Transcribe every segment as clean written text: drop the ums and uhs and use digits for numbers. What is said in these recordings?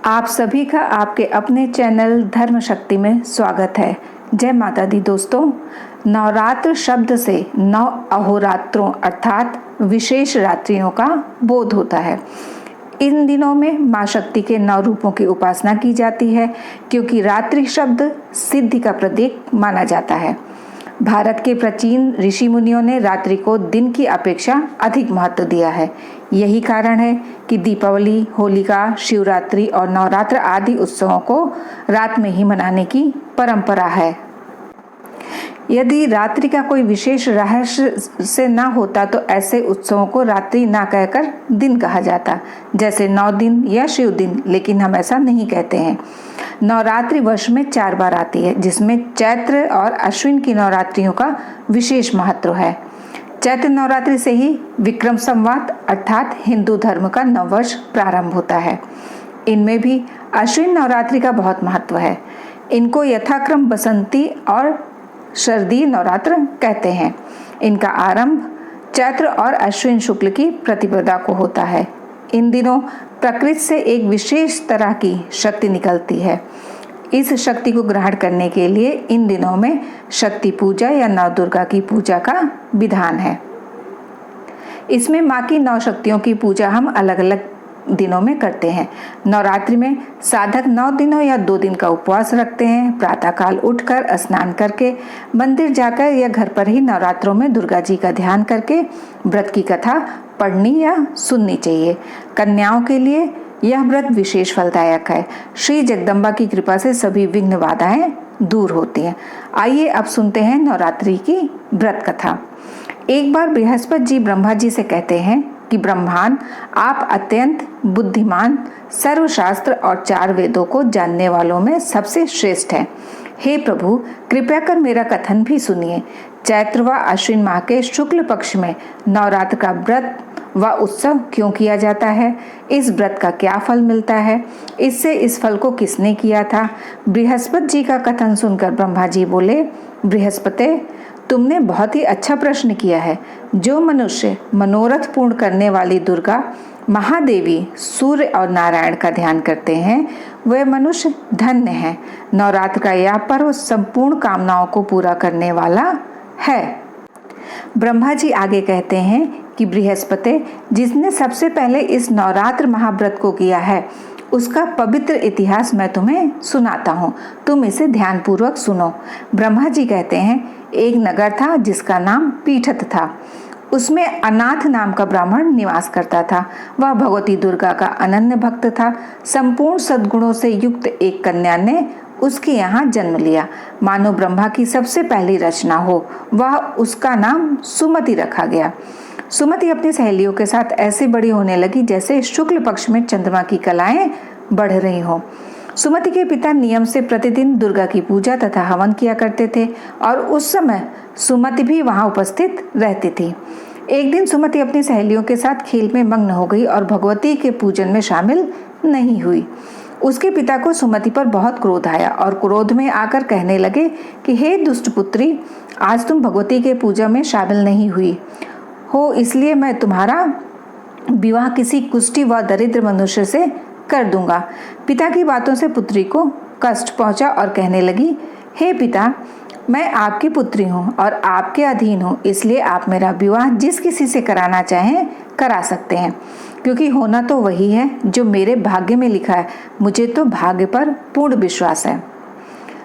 आप सभी का आपके अपने चैनल धर्म शक्ति में स्वागत है। जय माता दी दोस्तों। नवरात्र शब्द से 9 अहोरात्रों अर्थात विशेष रात्रियों का बोध होता है। इन दिनों में माँ शक्ति के 9 रूपों की उपासना की जाती है, क्योंकि रात्रि शब्द सिद्धि का प्रतीक माना जाता है। भारत के प्राचीन ऋषि मुनियों ने रात्रि को दिन की अपेक्षा अधिक महत्व दिया है। यही कारण है कि दीपावली, होलिका, शिवरात्रि और नवरात्र आदि उत्सवों को रात में ही मनाने की परंपरा है। यदि रात्रि का कोई विशेष रहस्य से न होता तो ऐसे उत्सवों को रात्रि ना कहकर दिन कहा जाता, जैसे 9 दिन या शिव दिन, लेकिन हम ऐसा नहीं कहते हैं। नवरात्रि वर्ष में 4 बार आती है, जिसमें चैत्र और अश्विन की नवरात्रियों का विशेष महत्व है। चैत्र नवरात्रि से ही विक्रम संवत अर्थात हिंदू धर्म का नववर्ष प्रारंभ होता है। इनमें भी अश्विन नवरात्रि का बहुत महत्व है। इनको यथाक्रम बसंती और शरदी नवरात्र कहते हैं। इनका आरंभ चैत्र और अश्विन शुक्ल की प्रतिपदा को होता है। इन दिनों प्रकृति से एक विशेष तरह की शक्ति निकलती है। इस शक्ति को ग्रहण करने के लिए इन दिनों में शक्ति पूजा या नवदुर्गा की पूजा का विधान है। इसमें माँ की 9 शक्तियों की पूजा हम अलग अलग दिनों में करते हैं। नवरात्रि में साधक 9 दिनों या 2 दिन का उपवास रखते हैं। प्रातःकाल उठकर स्नान करके मंदिर जाकर या घर पर ही नवरात्रों में दुर्गा जी का ध्यान करके व्रत की कथा पढ़नी या सुननी चाहिए। कन्याओं के लिए यह व्रत विशेष फलदायक है। श्री जगदम्बा की कृपा से सभी विघ्न बाधाएं दूर होती हैं। आइए अब सुनते हैं नवरात्रि की व्रत कथा। एक बार बृहस्पति जी ब्रह्मा जी से कहते हैं कि ब्रह्मांड, आप अत्यंत बुद्धिमान, सर्वशास्त्र और 4 वेदों को जानने वालों में सबसे श्रेष्ठ हैं। हे प्रभु, कृपया कर मेरा कथन भी सुनिए। चैत्र व अश्विन माह के शुक्ल पक्ष में नवरात्र का व्रत व उत्सव क्यों किया जाता है? इस व्रत का क्या फल मिलता है? इससे इस फल को किसने किया था? बृहस्पति जी का कथन सुनकर ब्रह्मा जी बोले, बृहस्पति, तुमने बहुत ही अच्छा प्रश्न किया है। जो मनुष्य मनोरथ पूर्ण करने वाली दुर्गा, महादेवी, सूर्य और नारायण का ध्यान करते हैं, वे मनुष्य धन्य हैं। नवरात्र का यह पर्व संपूर्ण कामनाओं को पूरा करने वाला है। ब्रह्मा जी आगे कहते हैं कि बृहस्पति, जिसने सबसे पहले इस नवरात्र महाव्रत को किया है, उसका पवित्र इतिहास मैं तुम्हें सुनाता हूँ। तुम इसे ध्यान पूर्वक सुनो। ब्रह्मा जी कहते हैं, एक नगर था जिसका नाम पीठत था। उसमें अनाथ नाम का ब्राह्मण निवास करता था। वह भगवती दुर्गा का अनन्य भक्त था। संपूर्ण सद्गुणों से युक्त एक कन्या ने उसके यहाँ जन्म लिया, मानो ब्रह्मा की सबसे पहली रचना हो। वह उसका नाम सुमति रखा गया। सुमति अपनी सहेलियों के साथ ऐसे बड़ी होने लगी जैसे शुक्ल पक्ष में चंद्रमा की कलाएं बढ़ रही हो। सुमति के पिता नियम से प्रतिदिन दुर्गा की पूजा तथा हवन किया करते थे और उस समय सुमति भी वहां उपस्थित रहती थी। एक दिन सुमति अपनी सहेलियों के साथ खेल में मग्न हो गई और भगवती के पूजन में शामिल नहीं हुई। उसके पिता को सुमति पर बहुत क्रोध आया और क्रोध में आकर कहने लगे कि हे दुष्ट पुत्री, आज तुम भगवती के पूजा में शामिल नहीं हुई हो, इसलिए मैं तुम्हारा विवाह किसी कुष्ठी व दरिद्र मनुष्य से कर दूंगा। पिता की बातों से पुत्री को कष्ट पहुंचा और कहने लगी, हे पिता, मैं आपकी पुत्री हूँ और आपके अधीन हूँ, इसलिए आप मेरा विवाह जिस किसी से कराना चाहें करा सकते हैं, क्योंकि होना तो वही है जो मेरे भाग्य में लिखा है। मुझे तो भाग्य पर पूर्ण विश्वास है।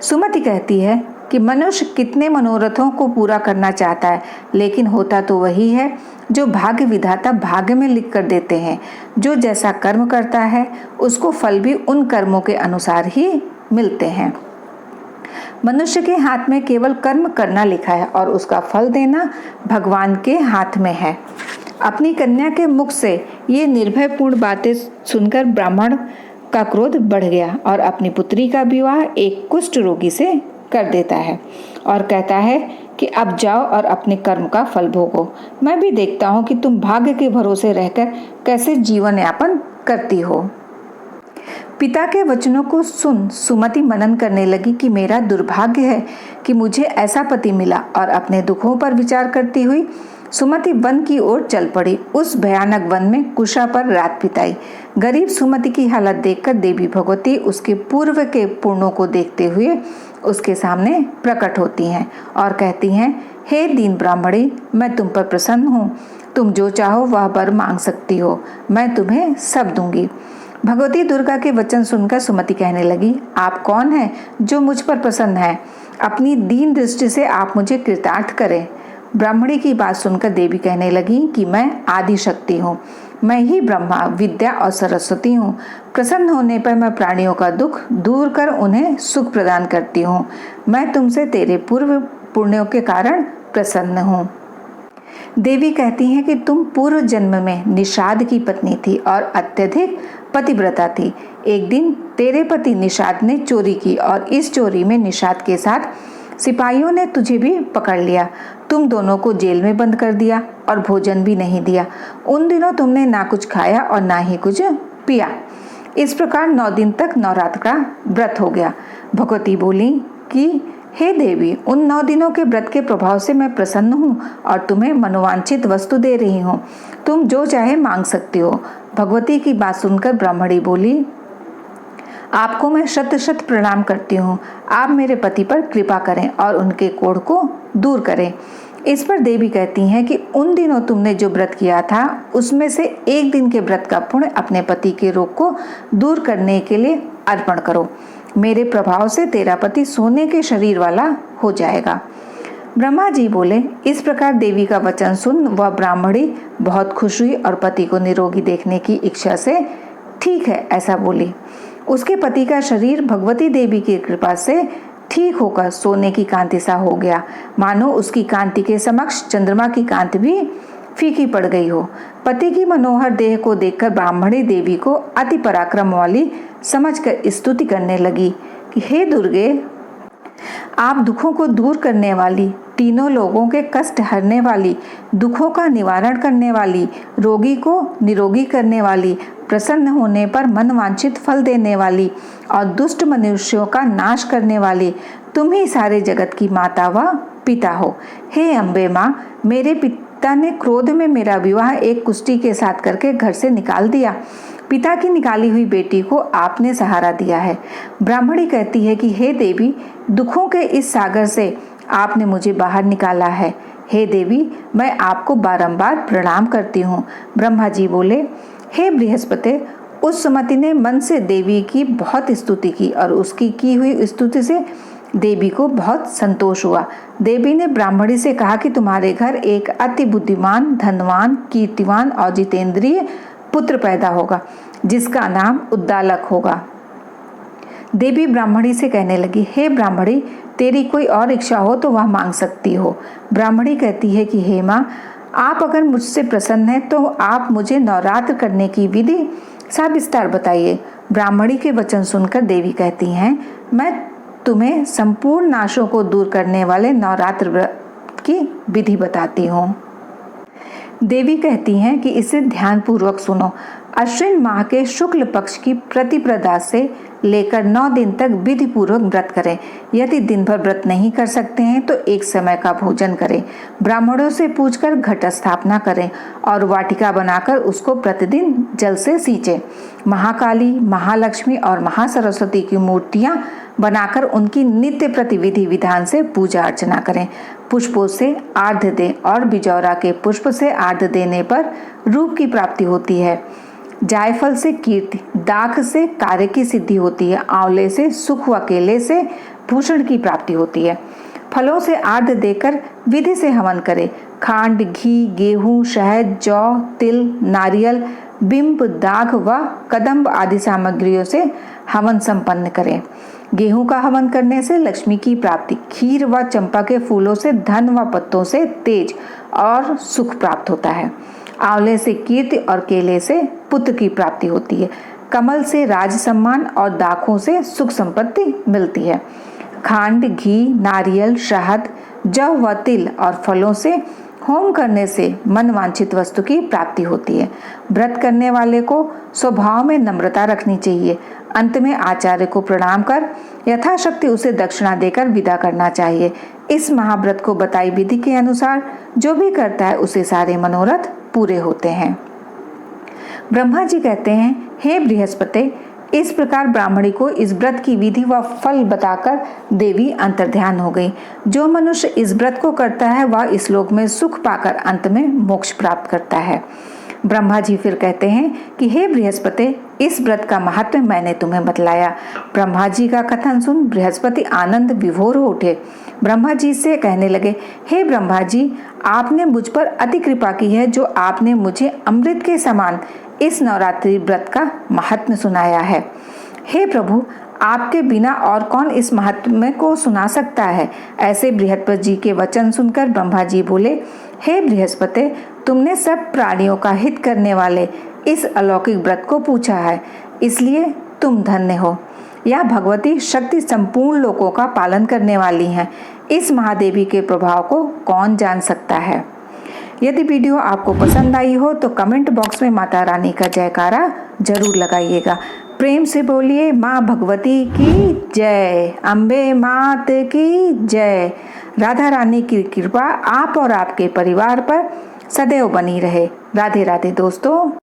सुमति कहती है कि मनुष्य कितने मनोरथों को पूरा करना चाहता है, लेकिन होता तो वही है जो भाग्य विधाता भाग्य में लिख कर देते हैं। जो जैसा कर्म करता है उसको फल भी उन कर्मों के अनुसार ही मिलते हैं। मनुष्य के हाथ में केवल कर्म करना लिखा है और उसका फल देना भगवान के हाथ में है। अपनी कन्या के मुख से ये निर्भयपूर्ण बातें सुनकर ब्राह्मण का क्रोध बढ़ गया और अपनी पुत्री का विवाह एक कुष्ठ रोगी से कर देता है और कहता है कि अब जाओ और अपने कर्म का फल भोगो। मैं भी देखता हूँ कि तुम भाग्य के भरोसे रहकर कैसे जीवन यापन करती हो। पिता के वचनों को सुन सुमति मनन करने लगी कि मेरा दुर्भाग्य है कि मुझे ऐसा पति मिला, और अपने दुखों पर विचार करती हुई सुमति वन की ओर चल पड़ी। उस भयानक वन में कुशा पर रात बिताई। गरीब सुमति की हालत देखकर देवी भगवती उसके पूर्व के पुण्यों को देखते हुए उसके सामने प्रकट होती हैं और कहती हैं, हे दीन ब्राह्मणी, मैं तुम पर प्रसन्न हूँ। तुम जो चाहो वह वर मांग सकती हो, मैं तुम्हें सब दूंगी। भगवती दुर्गा के वचन सुनकर सुमति कहने लगी, आप कौन हैं जो मुझ पर प्रसन्न है? अपनी दीन दृष्टि से आप मुझे कृतार्थ करें। ब्राह्मणी की बात सुनकर देवी कहने लगी कि मैं आदि शक्ति हूँ, मैं ही ब्रह्मा, विद्या और सरस्वती हूँ। प्रसन्न होने पर मैं प्राणियों का दुख दूर कर उन्हें सुख प्रदान करती हूँ। मैं तुमसे तेरे पूर्व पुण्यों के कारण प्रसन्न हूँ। देवी कहती हैं कि तुम पूर्व जन्म में निषाद की पत्नी थी और अत्यधिक पतिव्रता थी। एक दिन तेरे पति निषाद ने चोरी की और इस चोरी में निषाद के साथ सिपाहियों ने तुझे भी पकड़ लिया। तुम दोनों को जेल में बंद कर दिया और भोजन भी नहीं दिया। उन दिनों तुमने ना कुछ खाया और ना ही कुछ पिया। इस प्रकार 9 दिन तक नवरात्र का व्रत हो गया। भगवती बोली कि हे देवी, उन 9 दिनों के व्रत के प्रभाव से मैं प्रसन्न हूँ और तुम्हें मनोवांछित वस्तु दे रही हूँ। तुम जो चाहे मांग सकती हो। भगवती की बात सुनकर ब्राह्मणी बोली, आपको मैं शत शत प्रणाम करती हूँ। आप मेरे पति पर कृपा करें और उनके कोढ़ को दूर करें। इस पर देवी कहती हैं कि उन दिनों तुमने जो व्रत किया था उसमें से एक दिन के व्रत का पुण्य अपने पति के रोग को दूर करने के लिए अर्पण करो। मेरे प्रभाव से तेरा पति सोने के शरीर वाला हो जाएगा। ब्रह्मा जी बोले, इस प्रकार देवी का वचन सुन वह ब्राह्मणी बहुत खुश हुई और पति को निरोगी देखने की इच्छा से ठीक है ऐसा बोली। उसके पति का शरीर भगवती देवी की कृपा से ठीक होकर सोने की कांति सा हो गया, मानो उसकी कांति के समक्ष चंद्रमा की कांति भी फीकी पड़ गई हो। पति की मनोहर देह को देखकर ब्राह्मणी देवी को अति पराक्रम वाली समझकर स्तुति करने लगी कि हे दुर्गे, आप दुखों को दूर करने वाली, तीनों लोगों के कष्ट हरने वाली, दुखों का निवारण करने वाली, रोगी को निरोगी करने वाली, प्रसन्न होने पर मनवांछित फल देने वाली और दुष्ट मनुष्यों का नाश करने वाली, तुम ही सारे जगत की माता व पिता हो। हे अम्बे माँ, मेरे पिता ने क्रोध में मेरा विवाह एक कुष्ठी के साथ करके घर से निकाल दिया। पिता की निकाली हुई बेटी को आपने सहारा दिया है। ब्राह्मणी कहती है कि हे देवी, दुखों के इस सागर से आपने मुझे बाहर निकाला है। हे देवी, मैं आपको बारंबार प्रणाम करती हूँ। ब्रह्मा जी बोले, हे बृहस्पति, उस सुमति ने मन से देवी की बहुत स्तुति की और उसकी की हुई स्तुति से देवी को बहुत संतोष हुआ। देवी ने ब्राह्मणी से कहा कि तुम्हारे घर एक अति बुद्धिमान, धनवान, कीर्तिवान और जितेंद्रिय पुत्र पैदा होगा जिसका नाम उद्दालक होगा। देवी ब्राह्मणी से कहने लगी, हे ब्राह्मणी, तेरी कोई और इच्छा हो तो वह मांग सकती हो। ब्राह्मणी कहती है कि हे माँ, आप अगर मुझसे प्रसन्न हैं तो आप मुझे नवरात्र करने की विधि सविस्तार बताइए। ब्राह्मणी के वचन सुनकर देवी कहती हैं, मैं तुम्हें संपूर्ण नाशों को दूर करने वाले नवरात्र व्रत की विधि बताती हूँ। देवी कहती हैं कि इसे ध्यान पूर्वक सुनो। अश्विन माह के शुक्ल पक्ष की प्रतिपदा से लेकर 9 दिन तक विधि पूर्वक व्रत करें। यदि दिन भर व्रत नहीं कर सकते हैं तो एक समय का भोजन करें। ब्राह्मणों से पूछकर घट स्थापना करें और वाटिका बनाकर उसको प्रतिदिन जल से सींचें। महाकाली, महालक्ष्मी और महासरस्वती की मूर्तियां बनाकर उनकी नित्य प्रतिविधि विधान से पूजा अर्चना करें। पुष्पों से आर्घ्य दें और बिजौरा के पुष्प से आर्घ्य देने पर रूप की प्राप्ति होती है। जायफल से कीर्ति, दाख से कार्य की सिद्धि होती है, आंवले से सुख व केले से भूषण की प्राप्ति होती है। फलों से आर्घ्य देकर विधि से हवन करें। खांड, घी, गेहूं, शहद, जौ, तिल, नारियल, बिंब, दाख व कदम्ब आदि सामग्रियों से हवन संपन्न करें। गेहूं का हवन करने से लक्ष्मी की प्राप्ति, खीर व चंपा के फूलों से धन व पत्तों से तेज और सुख प्राप्त होता है। आंवले से कीर्ति और केले से पुत्र की प्राप्ति होती है। कमल से राज सम्मान और दाखों से सुख संपत्ति मिलती है। खांड, घी, नारियल, शहद, जौ व तिल और फलों से होम करने से मनवांछित वस्तु की प्राप्ति होती है। व्रत करने वाले को स्वभाव में नम्रता रखनी चाहिए। अंत में आचार्य को प्रणाम कर यथाशक्ति उसे दक्षिणा देकर विदा करना चाहिए। इस महाव्रत को बताई विधि के अनुसार जो भी करता है उसे सारे मनोरथ पूरे होते हैं। ब्रह्मा जी कहते हैं, हे बृहस्पति, इस प्रकार ब्राह्मणी को इस व्रत की विधि व फल बताकर देवी अंतर्ध्यान हो गई। जो मनुष्य इस व्रत को करता है वह इस लोक में सुख पाकर अंत में मोक्ष प्राप्त करता है। ब्रह्मा जी फिर कहते हैं कि हे बृहस्पति, इस व्रत का महत्व मैंने तुम्हें बतलाया। ब्रह्मा जी का कथन सुन बृहस्पति आनंद विभोर हो उठे। ब्रह्मा जी से कहने लगे, हे ब्रह्मा जी, आपने मुझ पर अति कृपा की है जो आपने मुझे अमृत के समान इस नवरात्रि व्रत का महात्म्य सुनाया है। हे प्रभु, आपके बिना और कौन इस महात्म्य को सुना सकता है। ऐसे बृहस्पति जी के वचन सुनकर ब्रह्मा जी बोले, हे बृहस्पति, तुमने सब प्राणियों का हित करने वाले इस अलौकिक व्रत को पूछा है, इसलिए तुम धन्य हो। यह भगवती शक्ति संपूर्ण लोकों का पालन करने वाली हैं। इस महादेवी के प्रभाव को कौन जान सकता है। यदि वीडियो आपको पसंद आई हो तो कमेंट बॉक्स में माता रानी का जयकारा जरूर लगाइएगा। प्रेम से बोलिए माँ भगवती की जय, अम्बे मात की जय। राधा रानी की कृपा आप और आपके परिवार पर सदैव बनी रहे। राधे राधे दोस्तों।